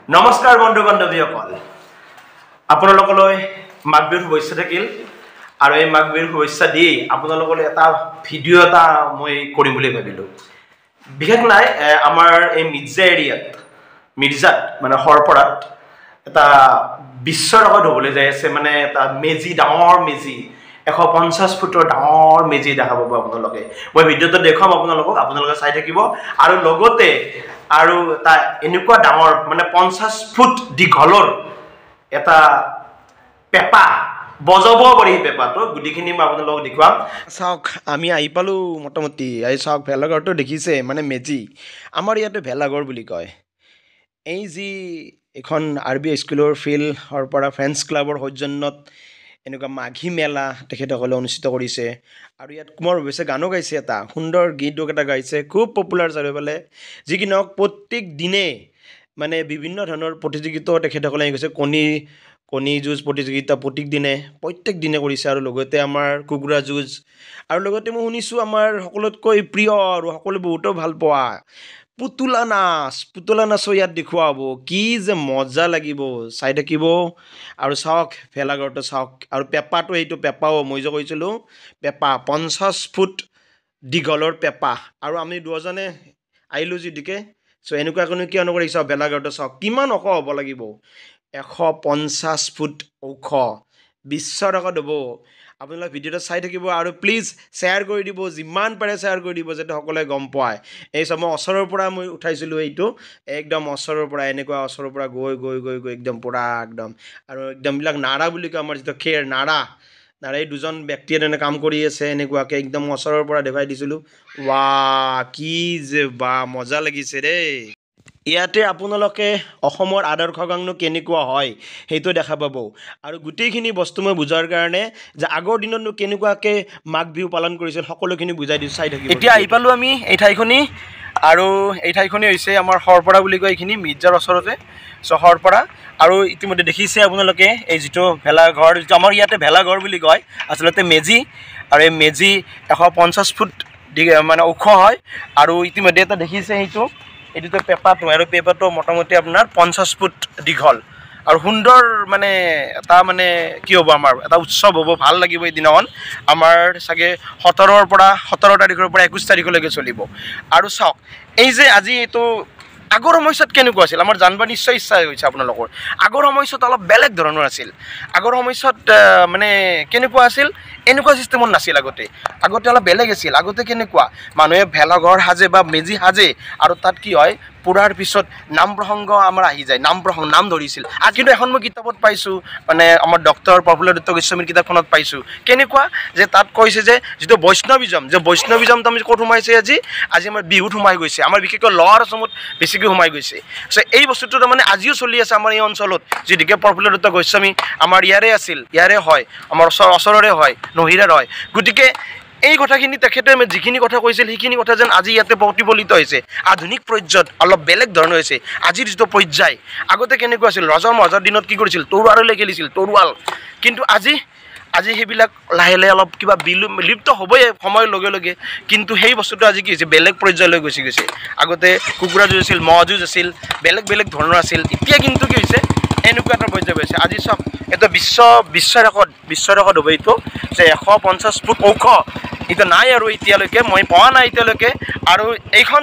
নমস্কাৰ বন্ধু বান্ধৱীসকল আপোনালোকলৈ মাঘ বিহুৰ শুভেচ্ছা থাকিল আৰু এই মাঘ বিহুৰ শুভেচ্ছা দি আপোনালোকলৈ এটা ভিডিঅ' এটা মই কৰিম বুলি ভাবিলো বিশেষ নাই আমাৰ এই মিৰ্জাত মানে হৰপৰাত এটা বিশ্ব ৰেকৰ্ড হ'বলৈ যাই আছে মানে এটা মেজি ডাঙৰ মেজি 150 ফুটৰ ডাঙৰ মেজি দেখা পাব আপোনালোকে মই ভিডিঅ'টো দেখাম আপোনালোকে চাই থাকিব আৰু লগতে আৰু তা এনেকুৱা ডাঙৰ মানে 50 ফুট দীঘলৰ এটা পেপা বজাব পাৰি পেপাটো গুটিখিনি মই আপোনালোকক দেখুৱাম চাওক আমি আহি পালো মোটামুটি এই চাওক ভেলাঘৰটো দেখিছে মানে মেজি আমাৰ ইয়াতে ভেলাঘৰ বুলি কয় এই যি এখন আৰবি স্কুলৰ ফিল্ড হৰপৰা ফ্ৰেণ্ডছ ক্লাবৰ সৌজন্যত এনেকুৱা মাঘী মেলা তেখেতসকলে অনুষ্ঠিত কৰিছে আৰু ইয়াত কুমাৰ অৱশ্যে গানো গাইছে এটা সুন্দৰ গীত এটা গাইছে খুব পপুলাৰ চাৰিওফালে যি কি নহওক প্ৰত্যেক দিনে মানে বিভিন্ন ধৰণৰ প্ৰতিযোগিতাও তেখেতসকলে গৈছে কণী যুঁজ প্ৰতিযোগিতা প্ৰত্যেক দিনে কৰিছে আৰু লগতে আমাৰ কুকুৰা যুঁজ আৰু লগতে মই শুনিছোঁ আমাৰ সকলোতকৈ প্ৰিয় আৰু সকলোৱে বহুতো ভাল পোৱা পুতলা নাচো ইয়াত দেখুওৱা হ'ব কি যে মজা লাগিব চাই থাকিব আৰু চাওক ভেলাঘৰটো চাওক আৰু পেপাটো এইটো পেপাও মই যে কৈছিলোঁ পেপা 50 ফুট দীঘলৰ পেপা আৰু আমি দুজনে আহিলোঁ যিদিকে চ' এনেকুৱা কিয় নকৰি চাওক ভেলাঘৰটো চাওক কিমান ওখ হ'ব লাগিব 150 ফুট ওখ বিশ্ব ৰেকৰ্ড হ'ব আপোনালোকে ভিডিঅ'টো চাই থাকিব আৰু প্লিজ শ্বেয়াৰ কৰি দিব যিমান পাৰে শ্বেয়াৰ কৰি দিব যাতে সকলোৱে গম পায় এই চব মই ওচৰৰ পৰা মই উঠাইছিলোঁ এইটো একদম ওচৰৰ পৰা এনেকুৱা ওচৰৰ পৰা গৈ একদম পুৰা একদম আৰু একদমবিলাক নাৰা বুলি কয় আমাৰ যিটো খেৰ নাৰাই দুজন ব্যক্তিয়ে তেনে কাম কৰি আছে এনেকুৱাকৈ একদম ওচৰৰ পৰা দেখুৱাই দিছিলোঁ ৱা কি যে বা মজা লাগিছে দেই ইয়াতে আপোনালোকে অসমৰ আদৰ্শ গাননো কেনেকুৱা হয় সেইটো দেখা পাব আৰু গোটেইখিনি বস্তু মই বুজাৰ কাৰণে যে আগৰ দিনতনো কেনেকুৱাকৈ মাঘ বিহু পালন কৰিছিল সকলোখিনি বুজাই দিছোঁ চাই থাকিব এতিয়া আহি পালোঁ আমি এই ঠাইখনি আৰু এই ঠাইখনি হৈছে আমাৰ হৰপৰা বুলি কয় এইখিনি মিৰ্জাৰ ওচৰতে চ' হৰপৰা আৰু ইতিমধ্যে দেখিছে আপোনালোকে এই যিটো ভেলাঘৰ যিটো আমাৰ ইয়াতে ভেলাঘৰ বুলি কয় আচলতে মেজি আৰু এই মেজি 150 ফুট মানে ওখ হয় আৰু ইতিমধ্যে এটা দেখিছে এইটোতো পেপাটো আৰু পেপাটো মোটামুটি আপোনাৰ 50 ফুট দীঘল আৰু সুন্দৰ মানে এটা মানে কি হ'ব আমাৰ এটা উৎসৱ হ'ব ভাল লাগিব এই দিনাখন আমাৰ চাগে 17 তাৰিখৰ পৰা 21 তাৰিখলৈকে চলিব আৰু চাওক এই যে আজি এইটো আগৰ সময়ত কেনেকুৱা আছিল আমাৰ জানিব নিশ্চয় ইচ্ছা হৈছে আপোনালোকৰ আগৰ সময়ত অলপ বেলেগ ধৰণৰ আছিল আগৰ সময়ত মানে কেনেকুৱা আছিল এনেকুৱা চিষ্টেমত নাছিল আগতে অলপ বেলেগ আছিল আগতে কেনেকুৱা মানুহে ভেলাঘৰ সাজে বা মেজি সাজে আৰু তাত কি হয় পুৰাৰ পিছত নাম প্ৰসংগ আমাৰ আহি যায় নাম ধৰিছিল আৰু কিন্তু এখন মই কিতাপত পাইছোঁ মানে আমাৰ ডক্টৰ প্ৰফুল্ল দত্ত গোস্বামীৰ কিতাপখনত পাইছোঁ কেনেকুৱা যে তাত কৈছে যে যিটো বৈষ্ণৱিজমটো আমি ক'ত সোমাইছে আজি আমাৰ বিহুত সোমাই গৈছে আমাৰ বিশেষকৈ লৱাৰ অসমত বেছিকৈ সোমাই গৈছে চ' এই বস্তুটো তাৰমানে আজিও চলি আছে আমাৰ এই অঞ্চলত যিদিকে প্ৰফুল্ল দত্ত গোস্বামী আমাৰ ইয়াৰে হয় আমাৰ ওচৰৰে হয় নহিৰাৰ হয় গতিকে এই কথাখিনি তেখেতে যিখিনি কথা কৈছিল সেইখিনি কথা যেন আজি ইয়াতে প্ৰতিফলিত হৈছে আধুনিক পৰ্যায়ত অলপ বেলেগ ধৰণৰ হৈছে আজিৰ যিটো পৰ্যায় আগতে কেনেকুৱা আছিল ৰজা মহাৰজাৰ দিনত কি কৰিছিল তৰোৱাললৈ খেলিছিল তৰোৱাল কিন্তু আজি সেইবিলাক লাহে অলপ কিবা বিলুপ্ত হ'বই সময়ৰ লগে লগে কিন্তু সেই বস্তুটো আজি কি হৈছে বেলেগ পৰ্যায়লৈ গৈছে আগতে কুকুৰা যুঁজ আছিল মহ যুঁজ আছিল বেলেগ ধৰণৰ আছিল এতিয়া কিন্তু কি হৈছে এনেকুৱা এটা পৰ্যায় হৈছে আজি চাওক এটা বিশ্ব ৰেকৰ্ড হ'ব এইটো যে 150 ফুট ওখ এইটো নাই আৰু এতিয়ালৈকে মই পোৱা নাই এতিয়ালৈকে আৰু এইখন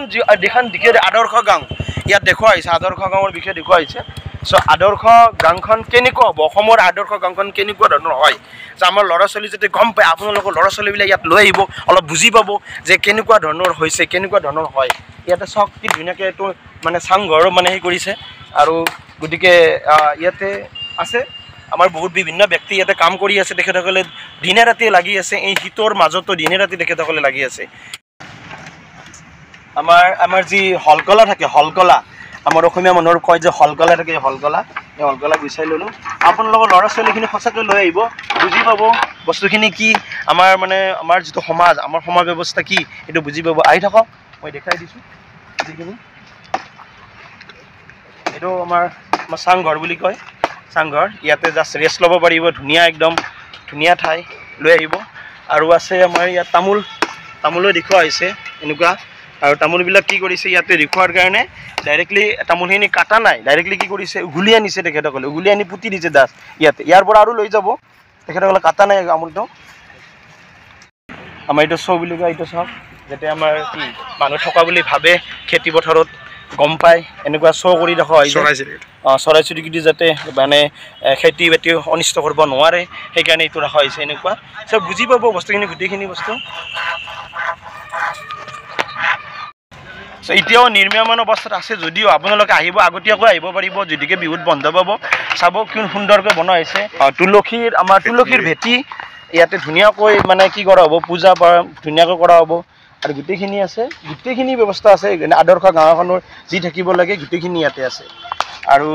আদৰ্শ গাঁও ইয়াত দেখুওৱা হৈছে আদৰ্শ গাঁৱৰ বিষয়ে দেখুওৱা হৈছে চ' আদৰ্শ গাঁওখন কেনেকুৱা হ'ব অসমৰ আদৰ্শ গাঁওখন কেনেকুৱা ধৰণৰ হয় যে আমাৰ ল'ৰা ছোৱালী যাতে গম পায় আপোনালোকৰ ল'ৰা ছোৱালীবিলাক ইয়াত লৈ আহিব অলপ বুজি পাব যে কেনেকুৱা ধৰণৰ হৈছে কেনেকুৱা ধৰণৰ হয় ইয়াতে চাওক কি ধুনীয়াকৈ এইটো মানে চাংঘৰো মানে হেৰি কৰিছে আৰু গতিকে ইয়াতে আছে আমাৰ বহুত বিভিন্ন ব্যক্তি ইয়াতে কাম কৰি আছে তেখেতসকলে দিনে ৰাতিয়ে লাগি আছে এই শীতৰ মাজতো দিনে ৰাতি তেখেতসকলে লাগি আছে আমাৰ যি হলকলা থাকে আমাৰ অসমীয়া মানুহৰ কয় যে হলকলা থাকে এই হলকলা গুচাই ল'লোঁ আপোনালোকৰ ল'ৰা ছোৱালীখিনি সঁচাকৈ লৈ আহিব বুজি পাব বস্তুখিনি কি আমাৰ যিটো সমাজ আমাৰ সমাজ ব্যৱস্থা কি এইটো বুজি পাব আহি থাকক মই দেখাই দিছোঁ যিখিনি এইটো আমাৰ চাংঘৰ বুলি কয় চাংঘৰ ইয়াতে জাষ্ট ৰেষ্ট ল'ব পাৰিব একদম ধুনীয়া ঠাই লৈ আহিব আৰু আছে আমাৰ ইয়াত তামোলো দেখুওৱা হৈছে এনেকুৱা আৰু তামোলবিলাক কি কৰিছে ইয়াতে দেখুৱাৰ কাৰণে ডাইৰেক্টলি তামোলখিনি কাটা নাই, ডাইৰেক্টলি কি কৰিছে উঘুলি আনিছে তেখেতসকলে, উঘুলি আনি পুতি দিছে দাস ইয়াতে। ইয়াৰ পৰা আৰু লৈ যাব, তেখেতসকলে কাটা নাই তামোলটো। আমাৰ এইটো শ্ব' বুলি কয়, এইটো চাওক, যাতে আমাৰ কি মানুহ থকা বুলি ভাবে খেতি পথাৰত গম পায়, এনেকুৱা শ্ব' কৰি দেখা হয় চৰাই চিৰিকটি যাতে মানে খেতি বাতি অনিষ্ট কৰিব নোৱাৰে, সেইকাৰণে এইটো ৰখা হৈছে এনেকুৱা। চব বুজি পাব বস্তুখিনি, গোটেইখিনি বস্তু। এতিয়াও নিৰ্মীয়মান অৱস্থাত আছে যদিও আপোনালোকে আহিব, আগতীয়াকৈ আহিব পাৰিব, যদিকে বিহুত বন্ধ পাব। চাব কিমান সুন্দৰকৈ বনোৱা হৈছে। তুলসীৰ আমাৰ তুলসীৰ ভেটি ইয়াতে ধুনীয়াকৈ মানে কি কৰা হ'ব, পূজা পাৰ ধুনীয়াকৈ কৰা হ'ব। আৰু গোটেইখিনি আছে, গোটেইখিনি ব্যৱস্থা আছে। আদৰ্শ গাঁও এখনৰ যি থাকিব লাগে গোটেইখিনি ইয়াতে আছে। আৰু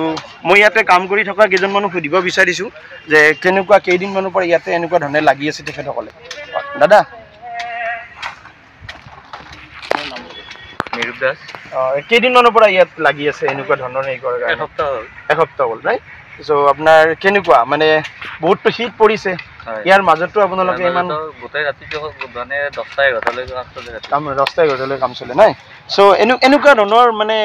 মই ইয়াতে কাম কৰি থকা কেইজন মানুহ সুধিব বিচাৰিছোঁ যে কেনেকুৱা কেইদিনমানৰ পৰা ইয়াতে এনেকুৱা ধৰণে লাগি আছে তেখেতসকলে। দাদা নিৰূপ দাস। কেইদিনমানৰ পৰা ইয়াত লাগি আছে এনেকুৱা ধৰণৰ হেৰি কৰাৰ কাৰণে? এসপ্তাহ হ'ল ৰাইট। চ' আপোনাৰ কেনেকুৱা মানে বহুততো শীত পৰিছে, ইয়াৰ মাজতো আপোনালোকে ইমান গোটেই ৰাতিটো মানে 10টা-11টালৈকে কাম চলে, 10টা-11টালৈ কাম চলে নাই? চ' এনেকুৱা ধৰণৰ মানে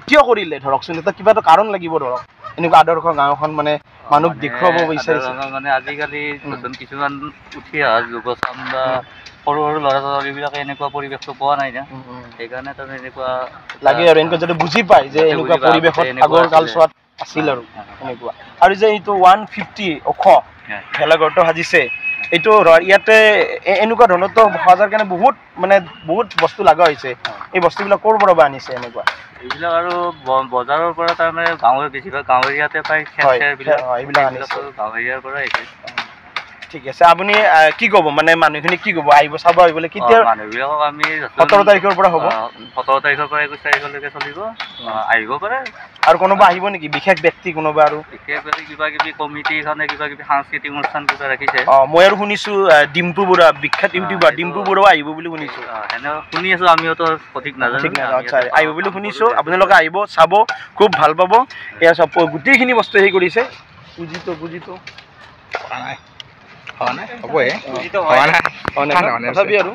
কিয় কৰিলে ধৰকচোন, এটা কিবা এটা কাৰণ লাগিব ধৰক, এনেকুৱা আদৰ্শ গাঁওখন মানে মানুহক দেখুৱাব বিচাৰিছে। মানে আজিকালি নতুন কিছুমান উঠি অহা যুৱচাম বা সৰু সৰু ল'ৰা ছোৱালীবিলাকে এনেকুৱা পৰিৱেশটো পোৱা নাই না, সেইকাৰণে তাৰমানে এনেকুৱা লাগে আৰু এনেকুৱা যাতে বুজি পায় যে এনেকুৱা পৰিৱেশত আগৰ কালচোৱাত আছিল আৰু এনেকুৱা। আৰু যে এইটো 150 ওখ ভেলাঘৰটো সাজিছে, এইটো ইয়াতে এনেকুৱা ধৰণৰতো সজাৰ কাৰণে বহুত বস্তু লগা হৈছে। এই বস্তুবিলাক ক'ৰ পৰা বা আনিছে এনেকুৱা? এইবিলাক আৰু বজাৰৰ পৰা, তাৰমানে গাঁৱৰ বেছিভাগ গাঁও এৰিয়াতে পায় এইবিলাক আনিছে, গাঁও এৰিয়াৰ পৰা আহিছে। ঠিক আছে, আপুনি কি ক'ব মানে মানুহখিনিক কি ক'ব আহিব চাব আহিবলৈ? কেতিয়া মানুহবিলাকক আমি 17 তাৰিখৰ পৰা হ'ব, 17 তাৰিখৰ পৰা 21 তাৰিখলৈকে চলিব, আহিব পাৰে। আৰু কোনোবা আহিব নেকি বিশেষ ব্যক্তি কোনোবা? আৰু বিশেষ ব্যক্তি কিবা কিবি কমিটিখনে কিবা কিবি সাংস্কৃতিক অনুষ্ঠান কিবা ৰাখিছে। মই আৰু শুনিছোঁ ডিম্পু বৰুৱা, বিখ্যাত ইউটিউবাৰ ডিম্পু বৰুৱা আহিব বুলি শুনিছোঁ। এনে শুনি আছোঁ, আমিওতো সঠিক নাজানো। আচ্ছা, আহিব বুলি শুনিছোঁ। আপোনালোকে আহিব, চাব, খুব ভাল পাব। এয়া চব গোটেইখিনি বস্তু হেৰি কৰিছে। বুজিতো তথাপি আৰু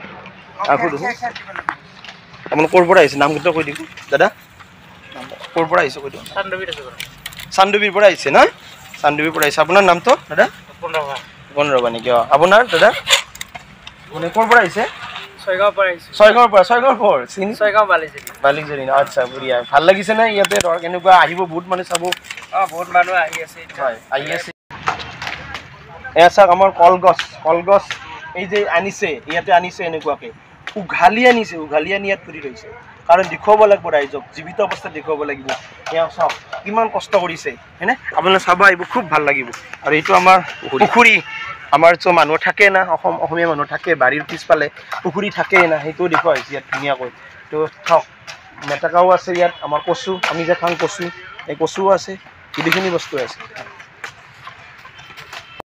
আপোনালোক ক'ৰ পৰা আহিছে নামকেইটা কৈ দিব দাদা, ক'ৰ পৰা আহিছে কৈ দিয়ক? চান্দুবীৰ পৰা আহিছে না? চান্দুবীৰ পৰা আহিছে। আপোনাৰ নামটো দাদা? তপন ৰাভা নেকি? আপোনাৰ দাদা মানে ক'ৰ পৰা আহিছে? ছয়গাঁৱৰ পৰা। বালিজনী। আচ্ছা, বঢ়িয়া। ভাল লাগিছে নে ইয়াতে? ধৰক এনেকুৱা আহিব বহুত মানুহ চাব। বহুত মানুহ আহি আছে, আহি আছে। এয়া চাওক আমাৰ কলগছ এই যে আনিছে, ইয়াতে আনিছে এনেকুৱাকৈ উঘালি আনি ইয়াত পুতি থৈছে। কাৰণ দেখুৱাব লাগিব ৰাইজক, জীৱিত অৱস্থাত দেখুৱাব লাগিব। এয়া চাওক কিমান কষ্ট কৰিছে, হয়নে? আপোনালোকে চাব আহিব, খুব ভাল লাগিব। আৰু এইটো আমাৰ পুখুৰী, আমাৰ চ' মানুহ থাকে না, অসমীয়া মানুহ থাকে, বাৰীৰ পিছফালে পুখুৰী থাকেই না, সেইটোও দেখুওৱা হৈছে ইয়াত ধুনীয়াকৈ। তো চাওক মেটেকাও আছে ইয়াত, আমাৰ কচু, আমি যে খাওঁ কচু, এই কচুও আছে, গোটেইখিনি বস্তু আছে।